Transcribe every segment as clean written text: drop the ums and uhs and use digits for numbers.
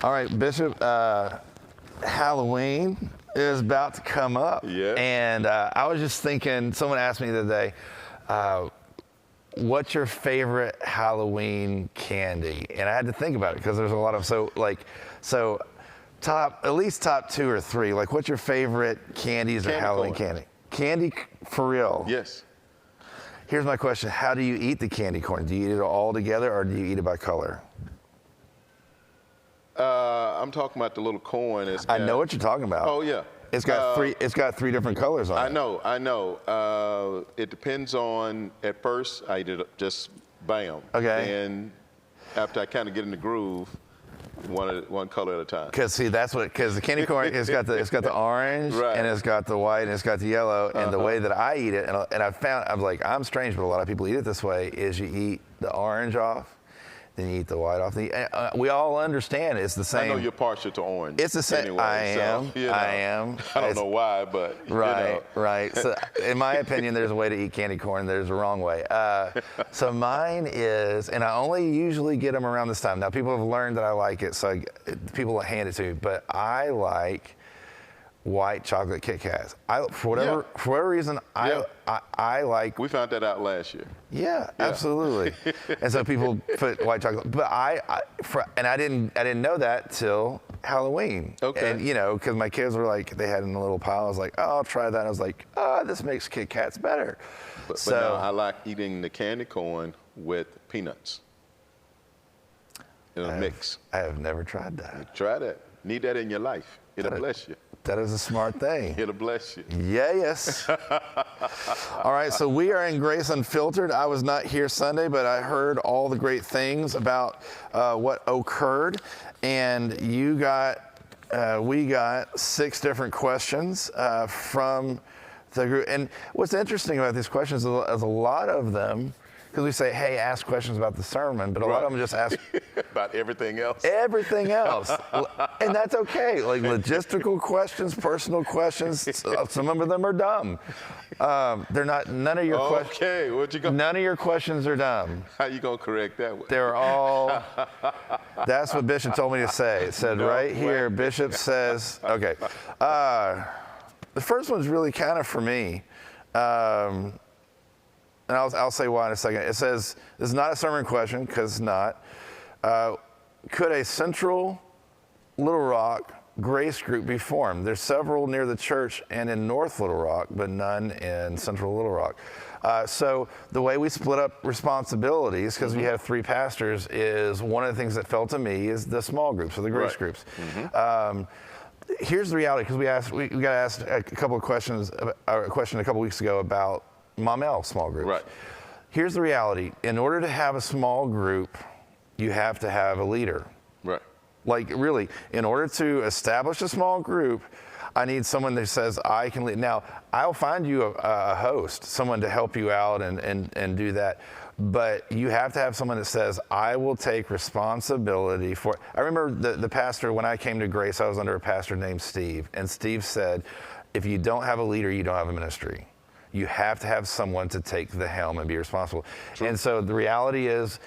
All right, Bishop, Halloween is about to come up. Yeah. And I was just thinking, someone asked me the other day, what's your favorite Halloween candy? And I had to think about it because there's a lot of, at least top 2 or 3. Like, what's your favorite candies or Halloween candy? Candy for real? Yes. Here's my question. How do you eat the candy corn? Do you eat it all together or do you eat it by color? I'm talking about the little corn. I know what you're talking about. Oh, yeah. It's got three different colors on it. I know. It depends on, at first, I eat it just bam. Okay. And after I kind of get in the groove, one color at a time. Because the candy corn, it's got the orange, right, and it's got the white, and it's got the yellow, and the way that I eat it, and I'm like, I'm strange, but a lot of people eat it this way, is you eat the orange off, then you eat the white off. We all understand it's the same. I know you're partial to orange. It's the same. Anyway, I am. I am. I don't know why, but right. So, in my opinion, there's a way to eat candy corn. There's a wrong way. So mine is, and I only usually get them around this time. Now people have learned that I like it, so people hand it to me. But I like white chocolate Kit Kats. For whatever reason, I like. We found that out last year. Yeah, absolutely. And so people put white chocolate, but I didn't know that till Halloween. Okay. And because my kids were like, they had it in a little pile. I was like, oh, I'll try that. I was like, this makes Kit Kats better. But now I like eating the candy corn with peanuts in a mix. I have never tried that. Try that. Need that in your life. It'll bless you. That is a smart thing. It'll bless you. Yes. All right, so we are in Grace Unfiltered. I was not here Sunday, but I heard all the great things about what occurred. And we got 6 different questions from the group. And what's interesting about these questions is a lot of them, because we say, hey, ask questions about the sermon, but a lot of them just ask about everything else. Everything else. And that's okay. Like logistical questions, personal questions, some of them are dumb. They're not, none of your questions. Okay, what you going? None of your questions are dumb. How you going to correct that one? They're all, that's what Bishop told me to say. It said right here, Bishop says, okay. The first one's really kind of for me. And I'll say why in a second. It says, this is not a sermon question, because it's not. Could a Central Little Rock Grace group be formed? There's several near the church and in North Little Rock, but none in Central Little Rock. So the way we split up responsibilities, because we have 3 pastors, is one of the things that fell to me is the small groups, or the Grace groups. Here's the reality, because we got asked a couple of questions, a question a couple weeks ago about Mom L small groups. Right. Here's the reality. In order to have a small group, you have to have a leader. Right. Like really, in order to establish a small group, I need someone that says, I can lead. Now, I'll find you a host, someone to help you out and do that. But you have to have someone that says, I will take responsibility for it. I remember the pastor, when I came to Grace, I was under a pastor named Steve. And Steve said, if you don't have a leader, you don't have a ministry. You have to have someone to take the helm and be responsible. True. And so the reality is,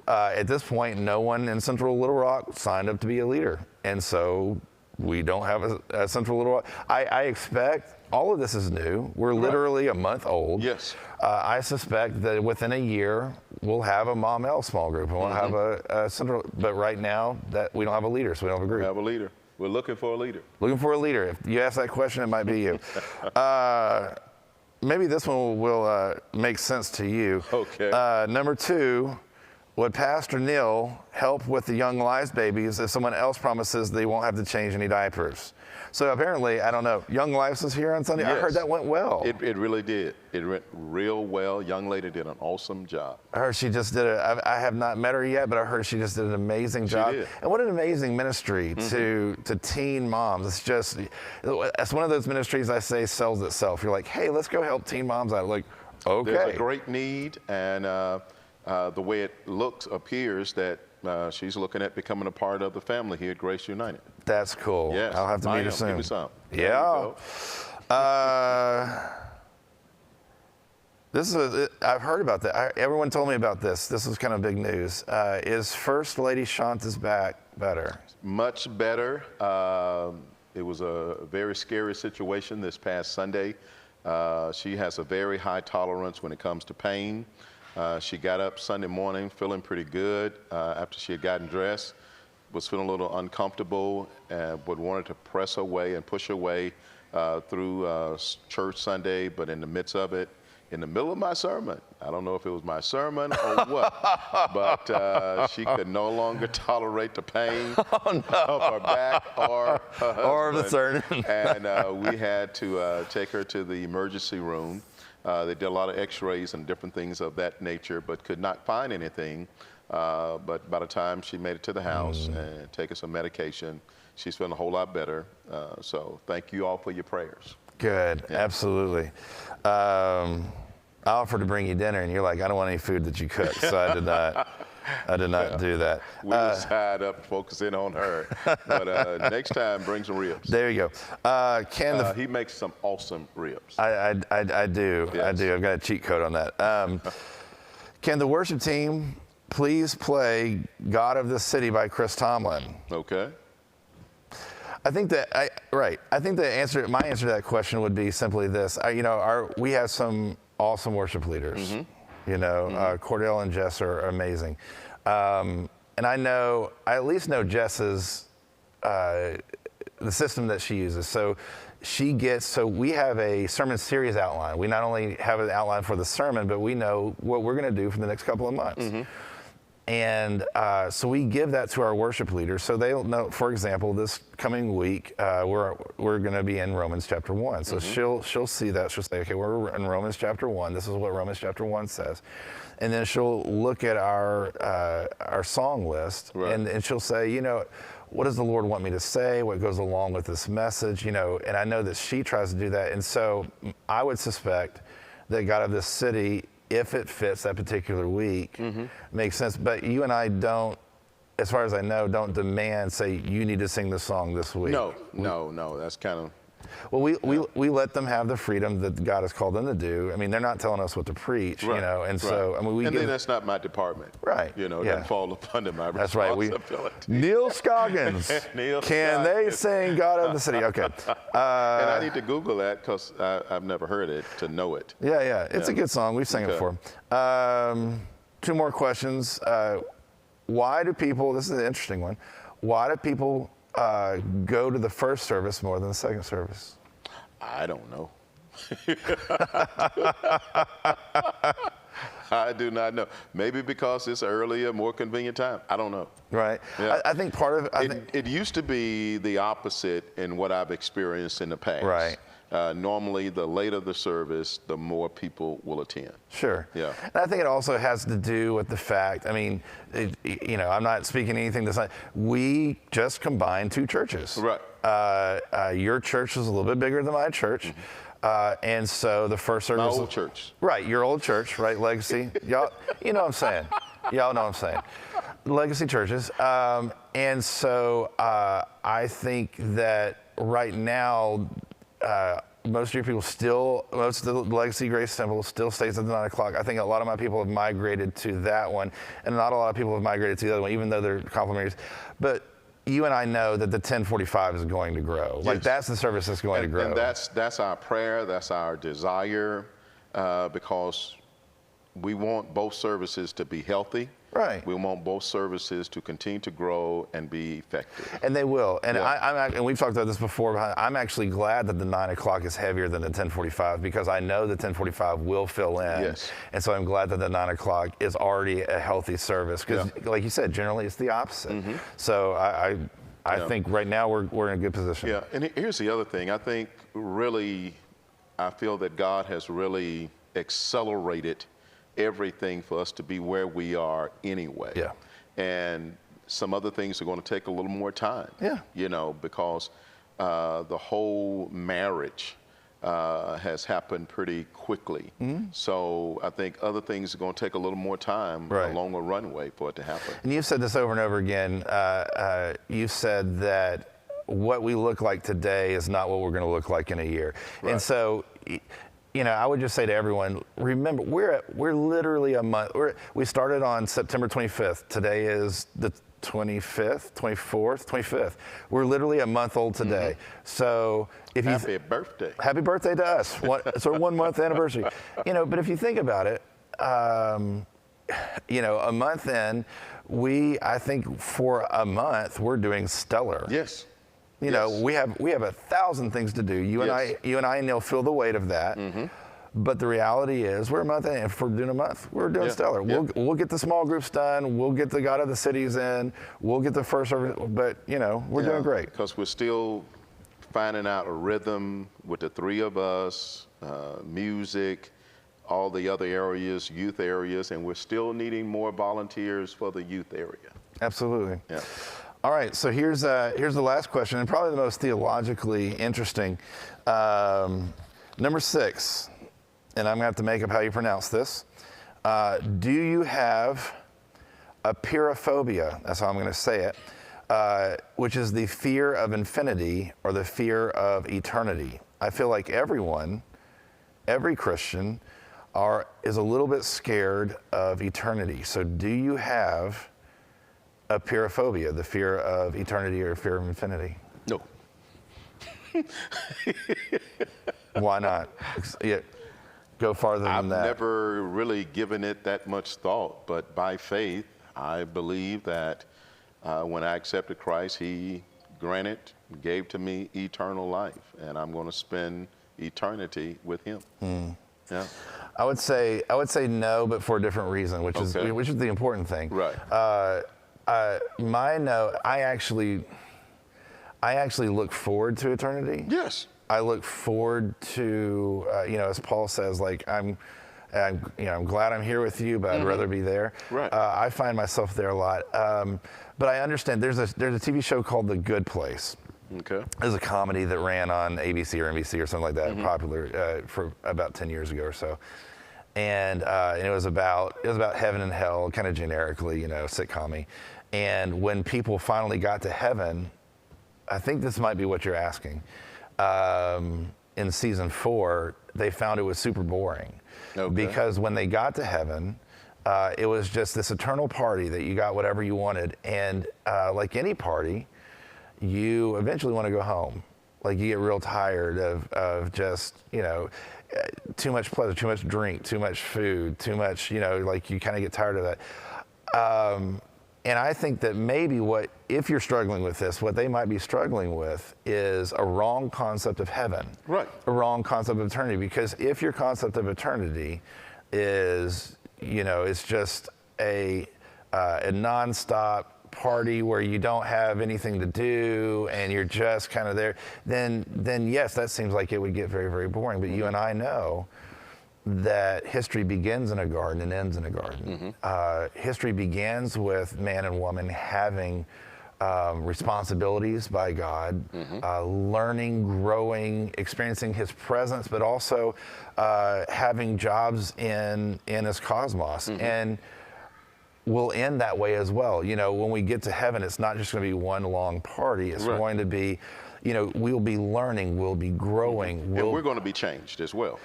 at this point, no one in Central Little Rock signed up to be a leader. And so we don't have a Central Little Rock. I expect, all of this is new. We're literally a month old. Yes. I suspect that within a year, we'll have a Mom L small group. And we'll have a Central, but right now, that we don't have a leader, so we don't have a group. We have a leader. We're looking for a leader. Looking for a leader. If you ask that question, it might be you. Maybe this one will make sense to you. Okay. Number 2, would Pastor Neil help with the Young Lives babies if someone else promises they won't have to change any diapers? So apparently, I don't know, Young Lives was here on Sunday. Yes. I heard that went well. It really did. It went real well. Young lady did an awesome job. I heard she just did I have not met her yet, but I heard she just did an amazing job. She did. And what an amazing ministry to teen moms. It's one of those ministries I say sells itself. You're like, hey, let's go help teen moms out. Like, okay. There's a great need, and the way it appears that she's looking at becoming a part of the family here at Grace United. That's cool. Yes. I'll have to meet her soon. Give me some. Yeah. I've heard about that. Everyone told me about this. This is kind of big news. Is First Lady Shanta's back better? Much better. It was a very scary situation this past Sunday. She has a very high tolerance when it comes to pain. She got up Sunday morning feeling pretty good after she had gotten dressed, was feeling a little uncomfortable, but wanted to press her way and push her way through church Sunday, but in the midst of it, in the middle of my sermon, I don't know if it was my sermon or what, but she could no longer tolerate the pain of her back or her husband. Or the sermon. And we had to take her to the emergency room. They did a lot of x-rays and different things of that nature, but could not find anything. But by the time she made it to the house and taken some medication, she's feeling a whole lot better. So thank you all for your prayers. Good, yeah. Absolutely. I offered to bring you dinner, and you're like, I don't want any food that you cook, so I did not do that. We were tied up focusing on her, but next time, bring some ribs. There you go. He makes some awesome ribs. I do. Yes. I do. I've got a cheat code on that. Can the worship team please play "God of the City" by Chris Tomlin? Okay. I think that I think my answer to that question would be simply this. We have some awesome worship leaders. Cordell and Jess are amazing, and I at least know Jess's the system that she uses. So we have a sermon series outline. We not only have an outline for the sermon, but we know what we're going to do for the next couple of months. And so we give that to our worship leaders, so they'll know. For example, this coming week, we're going to be in Romans chapter 1. So she'll see that. She'll say, okay, we're in Romans chapter 1. This is what Romans chapter 1 says. And then she'll look at our song list, right. and she'll say, what does the Lord want me to say? What goes along with this message? And I know that she tries to do that. And so I would suspect that God of this City, if it fits that particular week, makes sense. But you and I don't, as far as I know, don't demand, say, you need to sing this song this week. No. That's kind of... Well, we let them have the freedom that God has called them to do. I mean, they're not telling us what to preach, right. And so, I mean, then that's not my department. Right. It doesn't fall under my responsibility. That's right. Neil Scoggins. Can they sing God of the City? Okay. And I need to Google that because I've never heard it to know it. Yeah. It's a good song. We've sang it before. 2 more questions. Why do people, this is an interesting one, why do people go to the first service more than the second service? I don't know. I do not know. Maybe because it's earlier, more convenient time. I don't know. Right. Yeah. I think part of it... It used to be the opposite in what I've experienced in the past. Right. Normally, the later the service, the more people will attend. Sure. Yeah. And I think it also has to do with the fact, I mean, I'm not speaking anything that's not, we just combined 2 churches. Right. Your church is a little bit bigger than my church. And so the first service... My old church. Right, your old church, right, Legacy. Y'all, you know what I'm saying. Y'all know what I'm saying. Legacy churches. And so I think that right now, most of your people most of the Legacy Grace Temple still stays at the 9 o'clock. I think a lot of my people have migrated to that one, and not a lot of people have migrated to the other one, even though they're complementary. But you and I know that the 1045 is going to grow. Yes. Like, that's the service that's going to grow. And that's our prayer, that's our desire, because we want both services to be healthy. Right. We want both services to continue to grow and be effective. And they will. And and we've talked about this before, but I'm actually glad that the 9 o'clock is heavier than the 1045, because I know the 1045 will fill in. Yes. And so I'm glad that the 9 o'clock is already a healthy service, because like you said, generally it's the opposite. So I think right now we're in a good position. Yeah, and here's the other thing. I think really, I feel that God has really accelerated everything for us to be where we are anyway. Yeah. And some other things are going to take a little more time. Yeah. Because the whole marriage has happened pretty quickly. So I think other things are going to take a little more time, a longer runway for it to happen. And you've said this over and over again. You said that what we look like today is not what we're going to look like in a year. Right. And so I would just say to everyone, remember, we're literally a month. We started on September 25th. Today is the 25th, 24th, 25th. We're literally a month old today. So if Happy birthday. Happy birthday to us. It's our 1 month anniversary. But if you think about it, a month in, I think for a month, we're doing stellar. Yes. We have 1,000 things to do. You and I, Neil, feel the weight of that. But the reality is, we're a month in. If we're doing a month, we're doing stellar. We'll get the small groups done. We'll get the God of the Cities in. We'll get the first service. But we're doing great because we're still finding out a rhythm with the three of us, music, all the other areas, youth areas, and we're still needing more volunteers for the youth area. Absolutely. Yeah. All right, so here's the last question, and probably the most theologically interesting. Number 6, and I'm going to have to make up how you pronounce this. Do you have apeirophobia? That's how I'm going to say it, which is the fear of infinity or the fear of eternity. I feel like every Christian, is a little bit scared of eternity. So do you have apeirophobia, the fear of eternity or fear of infinity? No. Why not? Go farther than that. I've never really given it that much thought, but by faith, I believe that when I accepted Christ, He gave to me eternal life, and I'm going to spend eternity with Him. Yeah. I would say no, but for a different reason, which is the important thing. Right. My no, I actually look forward to eternity. Yes. I look forward to, as Paul says, like I'm glad I'm here with you, but I'd rather be there. Right. I find myself there a lot. But I understand there's a TV show called The Good Place. Okay. There's a comedy that ran on ABC or NBC or something like that, popular for about 10 years ago or so. And it was about heaven and hell, kind of generically, sitcom-y. And when people finally got to heaven, I think this might be what you're asking. In season 4, they found it was super boring. Okay. Because when they got to heaven, it was just this eternal party that you got whatever you wanted. And like any party, you eventually want to go home. Like you get real tired of just, too much pleasure, too much drink, too much food, too much, like you kind of get tired of that. And I think that maybe if you're struggling with this, what they might be struggling with is a wrong concept of heaven. Right. A wrong concept of eternity. Because if your concept of eternity is, it's just a nonstop party where you don't have anything to do and you're just kind of there, then yes, that seems like it would get very, very boring. But you and I know that history begins in a garden and ends in a garden. History begins with man and woman having responsibilities by God, learning, growing, experiencing His presence, but also having jobs in His cosmos. And we'll end that way as well. When we get to heaven, it's not just going to be one long party. It's going to be, we'll be learning, we'll be growing. And we're going to be changed as well.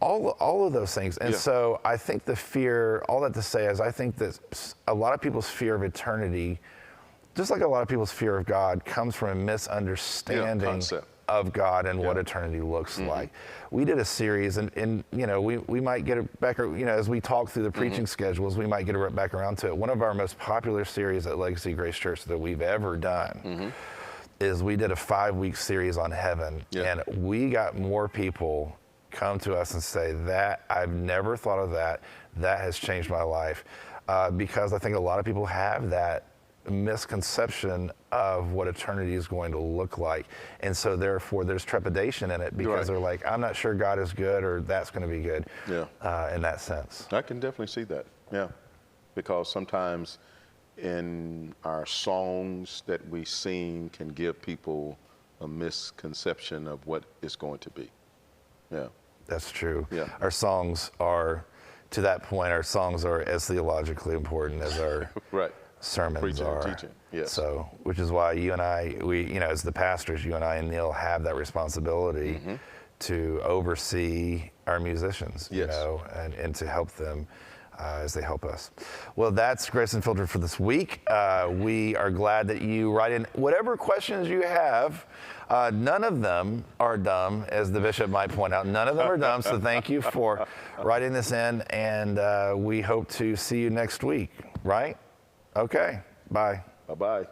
All of those things. And so I think the fear, all that to say is I think that a lot of people's fear of eternity, just like a lot of people's fear of God, comes from a misunderstanding of God and what eternity looks like. We did a series, and we might get it back, as we talk through the preaching schedules, we might get it back around to it. One of our most popular series at Legacy Grace Church that we've ever done is we did a 5-week series on heaven, and we got more people come to us and say that I've never thought of that has changed my life, because I think a lot of people have that misconception of what eternity is going to look like, and so therefore there's trepidation in it because they're like, I'm not sure God is good or that's going to be good. In that sense, I can definitely see that. Because sometimes in our songs that we sing can give people a misconception of what it's going to be. That's true. Our songs are, to that point, our songs are as theologically important as our sermons preaching are. And teaching. So, which is why you and I, as the pastors, you and I and Neil have that responsibility to oversee our musicians, you Yes. know, and to help them as they help us. Well, that's Grace Unfiltered for this week. We are glad that you write in whatever questions you have. None of them are dumb, as the bishop might point out. None of them are dumb, so thank you for writing this in, and we hope to see you next week, right? Okay, bye. Bye-bye.